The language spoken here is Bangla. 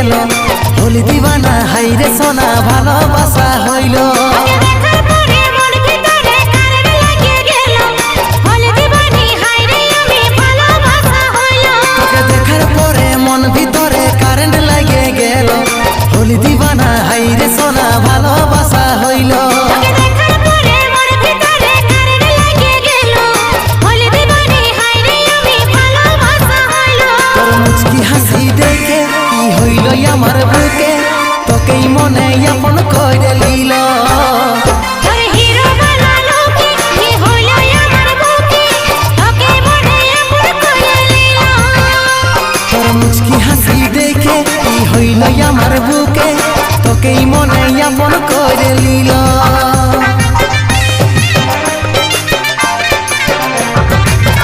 গেল হলি দিবানা হাইরে সোনা ভালোবাসা হইল তোকে দেখার পরে মন ভিতরে কারেন্ট লাগে গেল হলি দিবানা হাইরে সোনা ভালোবাসা হইল তোর মুচকি হাসি দেখে কি হইল আমার বুকে তোকেই মনে